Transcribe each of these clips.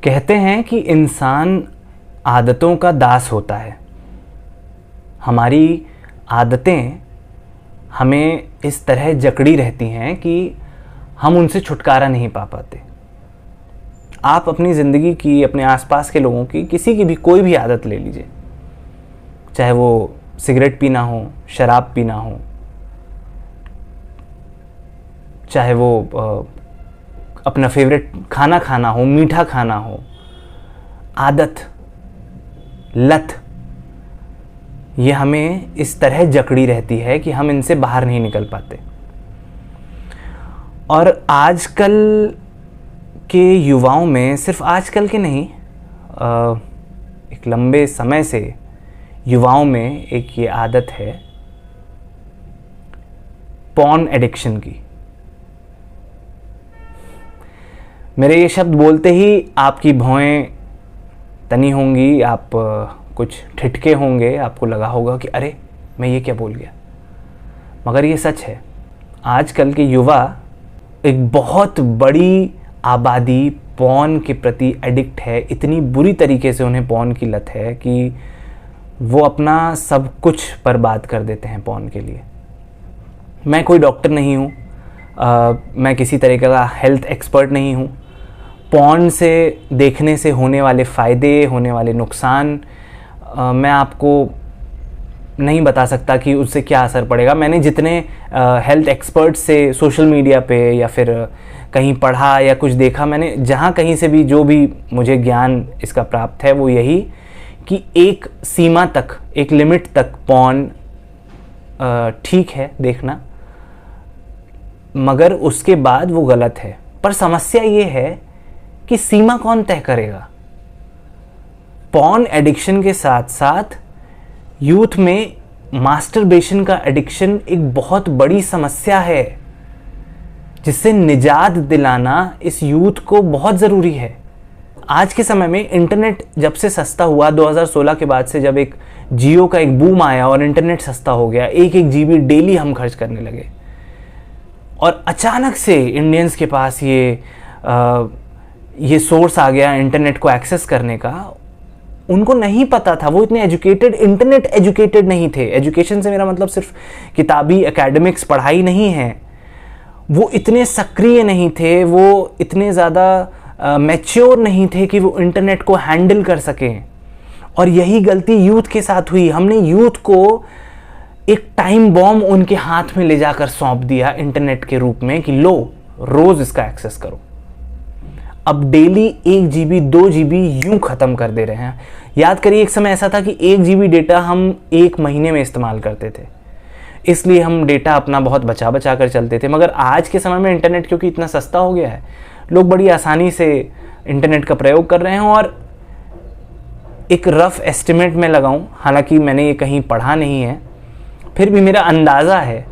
कहते हैं कि इंसान आदतों का दास होता है। हमारी आदतें हमें इस तरह जकड़ी रहती हैं कि हम उनसे छुटकारा नहीं पा पाते। आप अपनी ज़िंदगी की, अपने आसपास के लोगों की, किसी की भी कोई भी आदत ले लीजिए, चाहे वो सिगरेट पीना हो, शराब पीना हो, चाहे वो अपना फेवरेट खाना खाना हो, मीठा खाना हो, आदत, लत, ये हमें इस तरह जकड़ी रहती है कि हम इनसे बाहर नहीं निकल पाते। और आजकल के युवाओं में, सिर्फ आजकल के नहीं, एक लंबे समय से युवाओं में एक ये आदत है पॉर्न एडिक्शन की। मेरे ये शब्द बोलते ही आपकी भौएं तनी होंगी, आप कुछ ठिठके होंगे, आपको लगा होगा कि अरे मैं ये क्या बोल गया। मगर ये सच है, आजकल के युवा, एक बहुत बड़ी आबादी पॉर्न के प्रति एडिक्ट है। इतनी बुरी तरीके से उन्हें पॉर्न की लत है कि वो अपना सब कुछ बर्बाद कर देते हैं पॉर्न के लिए। मैं कोई डॉक्टर नहीं हूँ, मैं किसी तरीके का हेल्थ एक्सपर्ट नहीं हूँ। पॉर्न से देखने से होने वाले फ़ायदे, होने वाले नुकसान मैं आपको नहीं बता सकता कि उससे क्या असर पड़ेगा। मैंने जितने हेल्थ एक्सपर्ट से सोशल मीडिया पे या फिर कहीं पढ़ा या कुछ देखा, मैंने जहाँ कहीं से भी जो भी मुझे ज्ञान इसका प्राप्त है वो यही कि एक सीमा तक, एक लिमिट तक पॉर्न ठीक है देखना, मगर उसके बाद वो गलत है। पर समस्या ये है कि सीमा कौन तय करेगा। पॉर्न एडिक्शन के साथ साथ यूथ में मास्टरबेशन का एडिक्शन एक बहुत बड़ी समस्या है, जिससे निजात दिलाना इस यूथ को बहुत ज़रूरी है। आज के समय में इंटरनेट जब से सस्ता हुआ, 2016 के बाद से, जब एक जियो का एक बूम आया और इंटरनेट सस्ता हो गया, 1-1 GB डेली हम खर्च करने लगे, और अचानक से इंडियंस के पास ये सोर्स आ गया इंटरनेट को एक्सेस करने का। उनको नहीं पता था, वो इतने एजुकेटेड, इंटरनेट एजुकेटेड नहीं थे। एजुकेशन से मेरा मतलब सिर्फ किताबी एकेडमिक्स पढ़ाई नहीं है। वो इतने सक्रिय नहीं थे, वो इतने ज़्यादा मैच्योर नहीं थे कि वो इंटरनेट को हैंडल कर सकें। और यही गलती यूथ के साथ हुई। हमने यूथ को एक टाइम बॉम्ब उनके हाथ में ले जाकर सौंप दिया इंटरनेट के रूप में कि लो, रोज़ इसका एक्सेस करो। अब डेली 1 GB 2 GB यूं ख़त्म कर दे रहे हैं। याद करिए, एक समय ऐसा था कि 1 GB डेटा हम 1 महीने में इस्तेमाल करते थे, इसलिए हम डेटा अपना बहुत बचा बचा कर चलते थे। मगर आज के समय में इंटरनेट क्योंकि इतना सस्ता हो गया है, लोग बड़ी आसानी से इंटरनेट का प्रयोग कर रहे हैं। और एक रफ़ एस्टिमेट में लगाऊं, हालांकि मैंने ये कहीं पढ़ा नहीं है, फिर भी मेरा अंदाज़ा है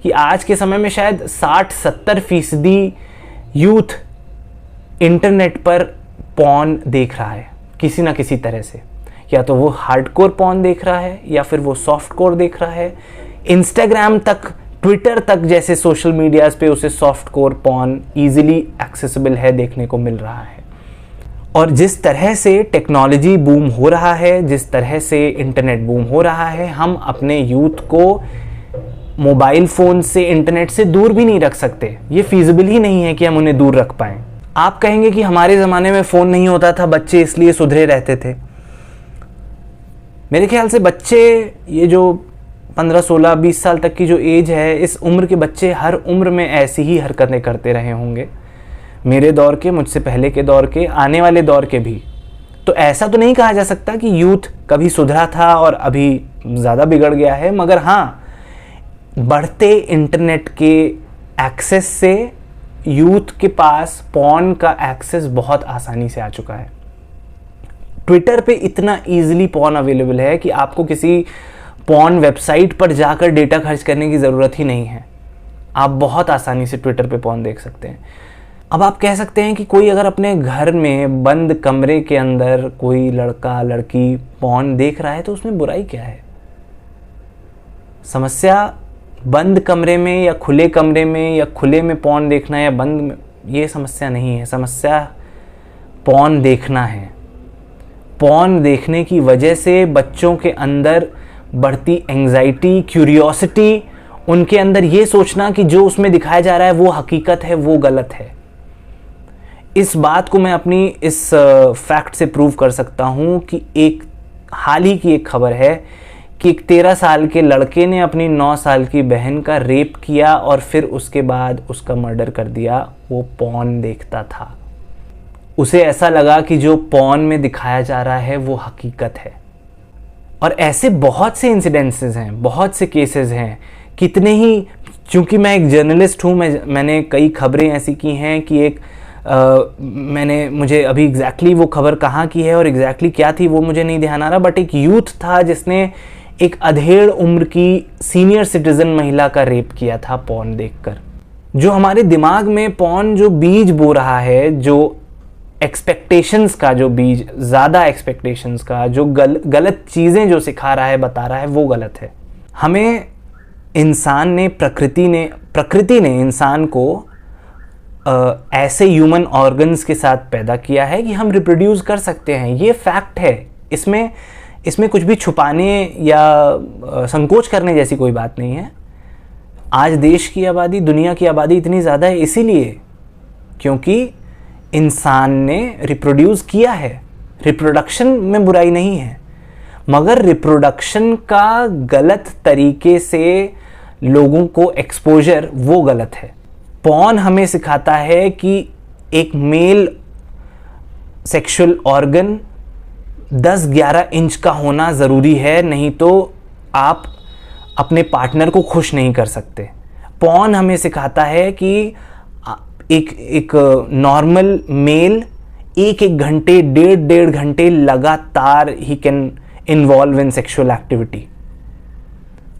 कि आज के समय में शायद 60-70% यूथ इंटरनेट पर पॉर्न देख रहा है किसी ना किसी तरह से। या तो वो हार्डकोर पॉर्न देख रहा है या फिर वो सॉफ्टकोर देख रहा है। इंस्टाग्राम तक, ट्विटर तक जैसे सोशल मीडियाज़ पे उसे सॉफ्टकोर पॉर्न ईजिली एक्सेसिबल है, देखने को मिल रहा है। और जिस तरह से टेक्नोलॉजी बूम हो रहा है, जिस तरह से इंटरनेट बूम हो रहा है, हम अपने यूथ को मोबाइल फ़ोन से, इंटरनेट से दूर भी नहीं रख सकते। ये फीजिबल ही नहीं है कि हम उन्हें दूर रख पाएँ। आप कहेंगे कि हमारे ज़माने में फ़ोन नहीं होता था, बच्चे इसलिए सुधरे रहते थे। मेरे ख्याल से बच्चे, ये जो 15, 16, 20 साल तक की जो एज है, इस उम्र के बच्चे हर उम्र में ऐसी ही हरकतें करते रहे होंगे। मेरे दौर के, मुझसे पहले के दौर के, आने वाले दौर के भी। तो ऐसा तो नहीं कहा जा सकता कि यूथ कभी सुधरा था और अभी ज़्यादा बिगड़ गया है। मगर हाँ, बढ़ते इंटरनेट के एक्सेस से यूथ के पास पॉर्न का एक्सेस बहुत आसानी से आ चुका है। ट्विटर पे इतना ईजिली पॉर्न अवेलेबल है कि आपको किसी पॉर्न वेबसाइट पर जाकर डेटा खर्च करने की ज़रूरत ही नहीं है। आप बहुत आसानी से ट्विटर पे पॉर्न देख सकते हैं। अब आप कह सकते हैं कि कोई अगर अपने घर में बंद कमरे के अंदर कोई लड़का लड़की पॉर्न देख रहा है तो उसमें बुराई क्या है। समस्या बंद कमरे में या खुले कमरे में या खुले में पॉर्न देखना या बंद में, ये समस्या नहीं है। समस्या पॉर्न देखना है। पॉर्न देखने की वजह से बच्चों के अंदर बढ़ती एंजाइटी, क्यूरियोसिटी, उनके अंदर ये सोचना कि जो उसमें दिखाया जा रहा है वो हकीकत है, वो गलत है। इस बात को मैं अपनी इस फैक्ट से प्रूव कर सकता हूँ कि एक हाल ही की एक खबर है कि एक 13 साल के लड़के ने अपनी 9 साल की बहन का रेप किया और फिर उसके बाद उसका मर्डर कर दिया। वो पॉर्न देखता था। उसे ऐसा लगा कि जो पॉर्न में दिखाया जा रहा है वो हकीकत है। और ऐसे बहुत से इंसिडेंसेस हैं, बहुत से केसेस हैं, कितने ही। चूंकि मैं एक जर्नलिस्ट हूँ, मैंने कई खबरें ऐसी की हैं कि मुझे अभी एग्जैक्टली वो खबर कहाँ की है और एग्जैक्टली क्या थी वो मुझे नहीं ध्यान आ रहा, बट एक यूथ था जिसने एक अधेड़ उम्र की सीनियर सिटीजन महिला का रेप किया था पॉर्न देखकर। जो हमारे दिमाग में पॉर्न जो बीज बो रहा है, जो एक्सपेक्टेशंस का जो बीज, ज़्यादा एक्सपेक्टेशंस का, जो गलत चीज़ें जो सिखा रहा है, बता रहा है, वो गलत है। हमें इंसान ने, प्रकृति ने इंसान को ऐसे ह्यूमन ऑर्गन्स के साथ पैदा किया है कि हम रिप्रोड्यूस कर सकते हैं। ये फैक्ट है। इसमें कुछ भी छुपाने या संकोच करने जैसी कोई बात नहीं है। आज देश की आबादी, दुनिया की आबादी इतनी ज़्यादा है इसीलिए क्योंकि इंसान ने रिप्रोड्यूस किया है। रिप्रोडक्शन में बुराई नहीं है, मगर रिप्रोडक्शन का गलत तरीके से लोगों को एक्सपोजर, वो गलत है। पॉर्न हमें सिखाता है कि एक मेल सेक्सुअल ऑर्गन 10-11 इंच का होना ज़रूरी है, नहीं तो आप अपने पार्टनर को खुश नहीं कर सकते। पॉर्न हमें सिखाता है कि एक नॉर्मल मेल एक घंटे, डेढ़ घंटे लगातार he can involve in sexual activity.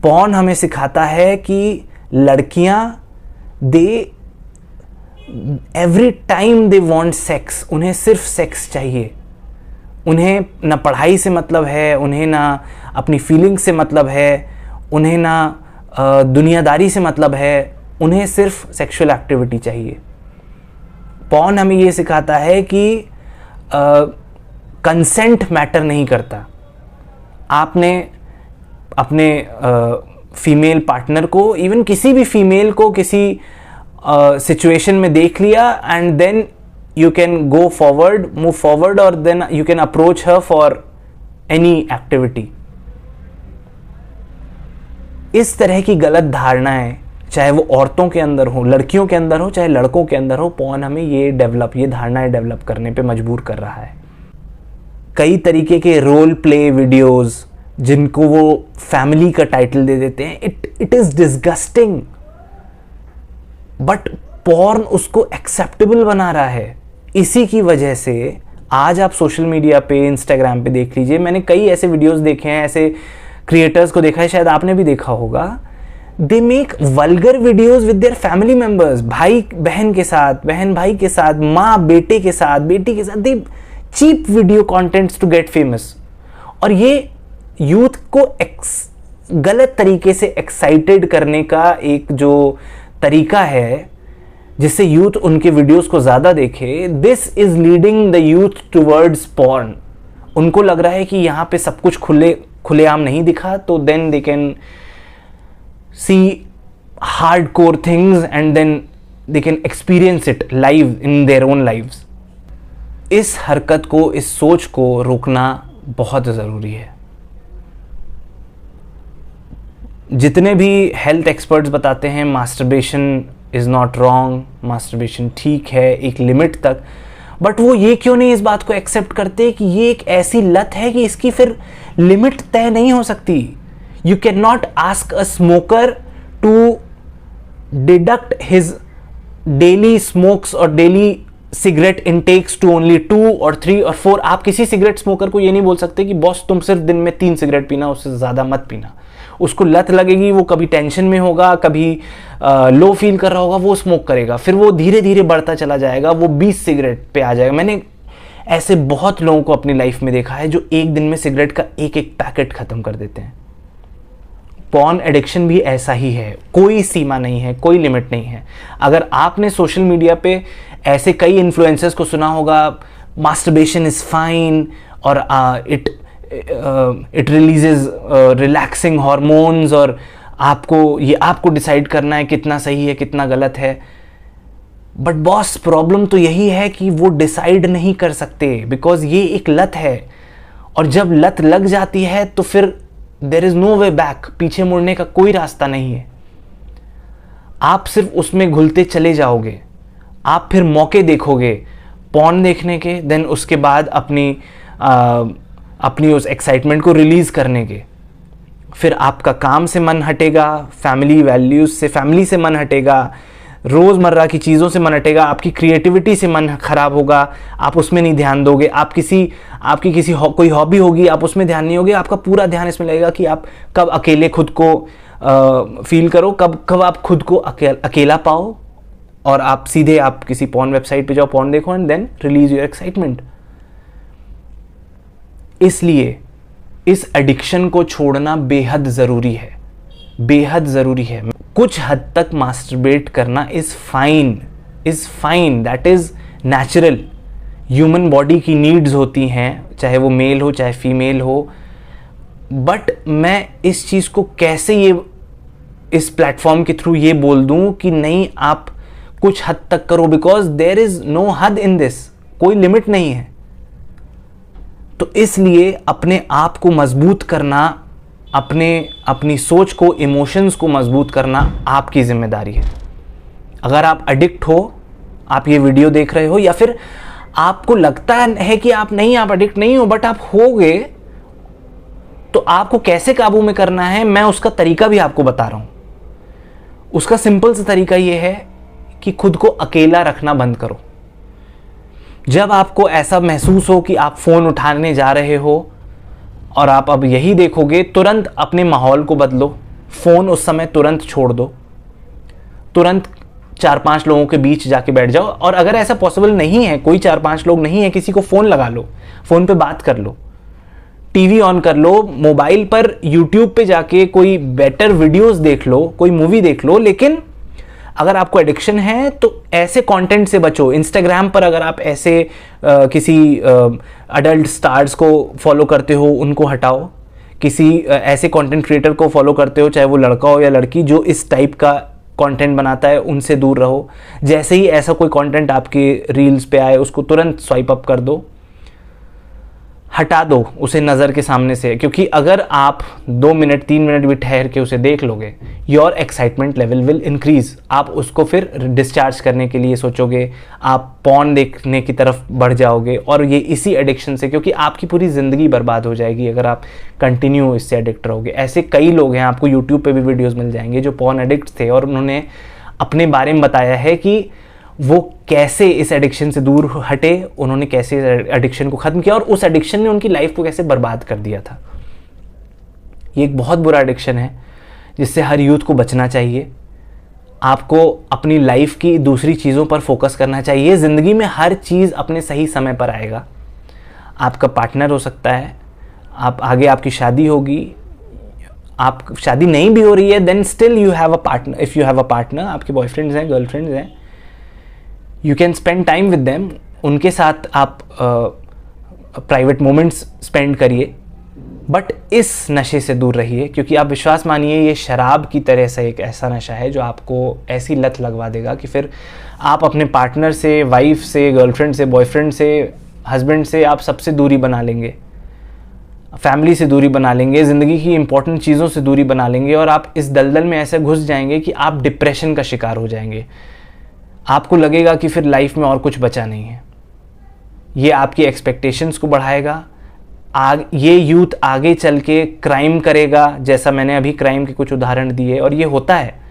Porn हमें सिखाता है कि लड़कियां every time they want sex, उन्हें सिर्फ सेक्स चाहिए। उन्हें ना पढ़ाई से मतलब है, उन्हें ना अपनी फीलिंग से मतलब है, उन्हें ना दुनियादारी से मतलब है, उन्हें सिर्फ सेक्सुअल एक्टिविटी चाहिए। पॉर्न हमें ये सिखाता है कि कंसेंट मैटर नहीं करता। आपने अपने फीमेल पार्टनर को, इवन किसी भी फीमेल को किसी सिचुएशन में देख लिया and then you can move forward or then you can approach her for any activity। इस तरह की गलत धारणाएं, चाहे वो औरतों के अंदर हो, लड़कियों के अंदर हो, चाहे लड़कों के अंदर हो, पॉर्न हमें ये धारणाएं डेवलप करने पे मजबूर कर रहा है। कई तरीके के रोल प्ले वीडियोस जिनको वो फैमिली का टाइटल दे देते हैं, it is disgusting, but porn उसको एक्सेप्टेबल बना रहा है। इसी की वजह से आज आप सोशल मीडिया पे, इंस्टाग्राम पे देख लीजिए, मैंने कई ऐसे वीडियोस देखे हैं, ऐसे क्रिएटर्स को देखा है, शायद आपने भी देखा होगा। They make vulgar videos with their family members, भाई बहन के साथ, बहन भाई के साथ, माँ बेटे के साथ, बेटी के साथ। They cheap video contents to get famous. और ये यूथ को गलत तरीके से एक्साइटेड करने का एक जो तरीका है जिससे यूथ उनके वीडियोस को ज़्यादा देखे, this is leading the youth towards porn. उनको लग रहा है कि यहाँ पे सब कुछ खुलेआम नहीं दिखा, तो then they can see hardcore things and then they can experience it live in their own lives. इस हरकत को, इस सोच को रोकना बहुत ज़रूरी है। जितने भी हेल्थ एक्सपर्ट्स बताते हैं masturbation is not wrong, masturbation ठीक है एक लिमिट तक, बट वो ये क्यों नहीं इस बात को एक्सेप्ट करते कि ये एक ऐसी लत है कि इसकी फिर लिमिट तय नहीं हो सकती। You can not ask a smoker to deduct his daily smokes और daily cigarette intakes to only 2 और 3 और 4। आप किसी सिगरेट स्मोकर को ये नहीं बोल सकते कि बॉस तुम सिर्फ दिन में 3 सिगरेट पीना, उससे ज़्यादा मत पीना। उसको लत लगेगी, वो कभी टेंशन में होगा, कभी लो फील कर रहा होगा, वो स्मोक करेगा, फिर वो धीरे धीरे बढ़ता चला जाएगा, वो 20 सिगरेट पे आ जाएगा। मैंने ऐसे बहुत लोगों को अपनी लाइफ में देखा है जो एक दिन में सिगरेट का एक पैकेट खत्म कर देते हैं। पॉर्न एडिक्शन भी ऐसा ही है, कोई सीमा नहीं है, कोई लिमिट नहीं है। अगर आपने सोशल मीडिया पे ऐसे कई इन्फ्लुएंसर्स को सुना होगा, masturbation is fine, और it releases relaxing hormones, और आपको डिसाइड करना है कितना सही है कितना गलत है। बट बॉस, प्रॉब्लम तो यही है कि वो डिसाइड नहीं कर सकते, बिकॉज ये एक लत है, और जब लत लग जाती है तो फिर there is no way back, पीछे मुड़ने का कोई रास्ता नहीं है। आप सिर्फ उसमें घुलते चले जाओगे, आप फिर मौके देखोगे पॉर्न देखने के, देन उसके बाद अपनी उस एक्साइटमेंट को रिलीज करने के, फिर आपका काम से मन हटेगा, फैमिली वैल्यूज से, फैमिली से मन हटेगा, रोज़मर्रा की चीज़ों से मन हटेगा, आपकी क्रिएटिविटी से मन खराब होगा, आप उसमें नहीं ध्यान दोगे, आपकी कोई हॉबी होगी, आप उसमें ध्यान नहीं होगे, आपका पूरा ध्यान इसमें लगेगा कि आप कब अकेले खुद को फील करो, कब आप खुद को अकेला पाओ, और आप सीधे आप किसी पॉर्न वेबसाइट पे जाओ, पॉर्न देखो, and then release your excitement. इसलिए इस एडिक्शन को छोड़ना बेहद ज़रूरी है, बेहद ज़रूरी है। कुछ हद तक मास्टरबेट करना is fine, that is natural. Human body की नीड्स होती हैं, चाहे वो मेल हो चाहे फीमेल हो। बट मैं इस चीज़ को कैसे इस प्लेटफॉर्म के थ्रू ये बोल दूं कि नहीं, आप कुछ हद तक करो, बिकॉज देयर इज़ नो हद इन दिस, कोई लिमिट नहीं है। तो इसलिए अपने आप को मजबूत करना, अपनी सोच को, इमोशंस को मजबूत करना आपकी जिम्मेदारी है। अगर आप एडिक्ट हो, आप ये वीडियो देख रहे हो, या फिर आपको लगता है कि आप एडिक्ट नहीं हो, बट आप हो गए, तो आपको कैसे काबू में करना है, मैं उसका तरीका भी आपको बता रहा हूं। उसका सिंपल सा तरीका ये है कि खुद को अकेला रखना बंद करो। जब आपको ऐसा महसूस हो कि आप फ़ोन उठाने जा रहे हो और आप अब यही देखोगे, तुरंत अपने माहौल को बदलो, फ़ोन उस समय तुरंत छोड़ दो, तुरंत 4-5 लोगों के बीच जाके बैठ जाओ। और अगर ऐसा पॉसिबल नहीं है, कोई 4-5 लोग नहीं है, किसी को फ़ोन लगा लो, फ़ोन पे बात कर लो, टीवी ऑन कर लो, मोबाइल पर यूट्यूब पे जाके कोई बेटर वीडियोस देख लो, कोई मूवी देख लो। लेकिन अगर आपको एडिक्शन है तो ऐसे कंटेंट से बचो। इंस्टाग्राम पर अगर आप ऐसे किसी अडल्ट स्टार्स को फॉलो करते हो, उनको हटाओ। किसी ऐसे कंटेंट क्रिएटर को फॉलो करते हो, चाहे वो लड़का हो या लड़की, जो इस टाइप का कंटेंट बनाता है, उनसे दूर रहो। जैसे ही ऐसा कोई कंटेंट आपके रील्स पे आए, उसको तुरंत स्वाइप अप कर दो, हटा दो उसे नज़र के सामने से। क्योंकि अगर आप 2 मिनट 3 मिनट भी ठहर के उसे देख लोगे, your excitement level will increase. आप उसको फिर डिस्चार्ज करने के लिए सोचोगे, आप पॉर्न देखने की तरफ बढ़ जाओगे, और ये इसी एडिक्शन से, क्योंकि आपकी पूरी ज़िंदगी बर्बाद हो जाएगी अगर आप कंटिन्यू इससे एडिक्ट रहोगे। ऐसे कई लोग हैं, आपको यूट्यूब पे भी वीडियोज़ मिल जाएंगे, जो पॉर्न एडिक्ट थे और उन्होंने अपने बारे में बताया है कि वो कैसे इस एडिक्शन से दूर हटे, उन्होंने कैसे एडिक्शन को ख़त्म किया, और उस एडिक्शन ने उनकी लाइफ को कैसे बर्बाद कर दिया था। ये एक बहुत बुरा एडिक्शन है जिससे हर यूथ को बचना चाहिए। आपको अपनी लाइफ की दूसरी चीज़ों पर फोकस करना चाहिए। ज़िंदगी में हर चीज़ अपने सही समय पर आएगा। आपका पार्टनर हो सकता है, आप आगे आपकी शादी होगी, आप शादी नहीं भी हो रही है, then still you have a partner. If you have a partner, आपके बॉयफ्रेंड्स हैं, गर्लफ्रेंड्स हैं, you can spend time with them. उनके साथ आप प्राइवेट मोमेंट्स स्पेंड करिए, बट इस नशे से दूर रहिए। क्योंकि आप विश्वास मानिए, ये शराब की तरह से एक ऐसा नशा है जो आपको ऐसी लत लगवा देगा कि फिर आप अपने पार्टनर से, वाइफ से, गर्लफ्रेंड से, बॉयफ्रेंड से, हस्बैंड से, आप सबसे दूरी बना लेंगे, फैमिली से दूरी बना लेंगे, ज़िंदगी की इंपॉर्टेंट चीज़ों से दूरी बना लेंगे, और आप इस दलदल में ऐसे घुस जाएंगे कि आप डिप्रेशन का शिकार हो जाएंगे। आपको लगेगा कि फिर लाइफ में और कुछ बचा नहीं है। ये आपकी एक्सपेक्टेशंस को बढ़ाएगा। ये यूथ आगे चल के क्राइम करेगा, जैसा मैंने अभी क्राइम के कुछ उदाहरण दिए, और ये होता है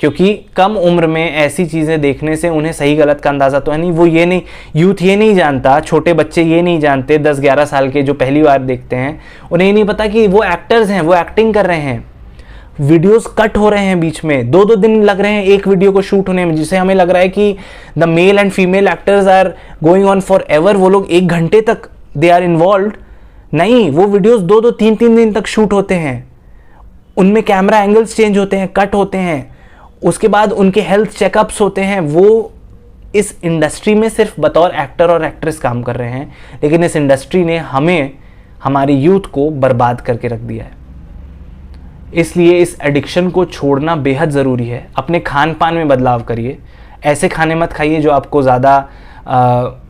क्योंकि कम उम्र में ऐसी चीज़ें देखने से उन्हें सही गलत का अंदाज़ा तो है नहीं। वो ये नहीं, यूथ ये नहीं जानता, छोटे बच्चे ये नहीं जानते, 10-11 साल के जो पहली बार देखते हैं, उन्हें ये नहीं पता कि वो एक्टर्स हैं, वो एक्टिंग कर रहे हैं। वीडियोस कट हो रहे हैं बीच में, 2-2 दिन लग रहे हैं एक वीडियो को शूट होने में, जिसे हमें लग रहा है कि the male and female actors are going on forever, वो लोग 1 घंटे तक दे आर इन्वॉल्व। नहीं, वो वीडियोस 2-2 3-3 दिन तक शूट होते हैं, उनमें कैमरा एंगल्स चेंज होते हैं, कट होते हैं, उसके बाद उनके हेल्थ चेकअप्स होते हैं। वो इस इंडस्ट्री में सिर्फ बतौर एक्टर और एक्ट्रेस काम कर रहे हैं, लेकिन इस इंडस्ट्री ने हमें, हमारी यूथ को बर्बाद करके रख दिया है। इसलिए इस एडिक्शन को छोड़ना बेहद ज़रूरी है। अपने खान पान में बदलाव करिए। ऐसे खाने मत खाइए जो आपको ज़्यादा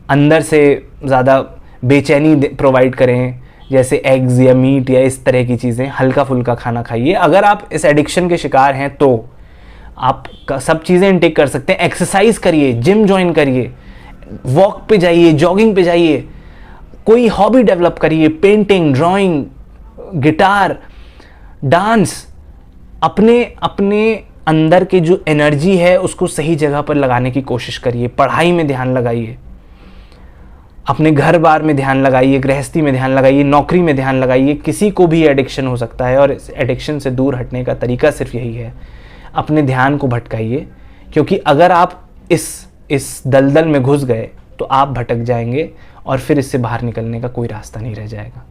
अंदर से ज़्यादा बेचैनी प्रोवाइड करें, जैसे एग्स या मीट या इस तरह की चीज़ें। हल्का फुल्का खाना खाइए। अगर आप इस एडिक्शन के शिकार हैं तो आप सब चीज़ें इनटेक कर सकते हैं। एक्सरसाइज करिए, जिम ज्वाइन करिए, वॉक पे जाइए, जॉगिंग पे जाइए, कोई हॉबी डेवलप करिए, पेंटिंग, ड्राइंग, गिटार, डांस। अपने अंदर के जो एनर्जी है उसको सही जगह पर लगाने की कोशिश करिए। पढ़ाई में ध्यान लगाइए, अपने घर बार में ध्यान लगाइए, गृहस्थी में ध्यान लगाइए, नौकरी में ध्यान लगाइए। किसी को भी एडिक्शन हो सकता है और इस एडिक्शन से दूर हटने का तरीका सिर्फ यही है, अपने ध्यान को भटकाइए। क्योंकि अगर आप इस दलदल में घुस गए तो आप भटक जाएंगे और फिर इससे बाहर निकलने का कोई रास्ता नहीं रह जाएगा।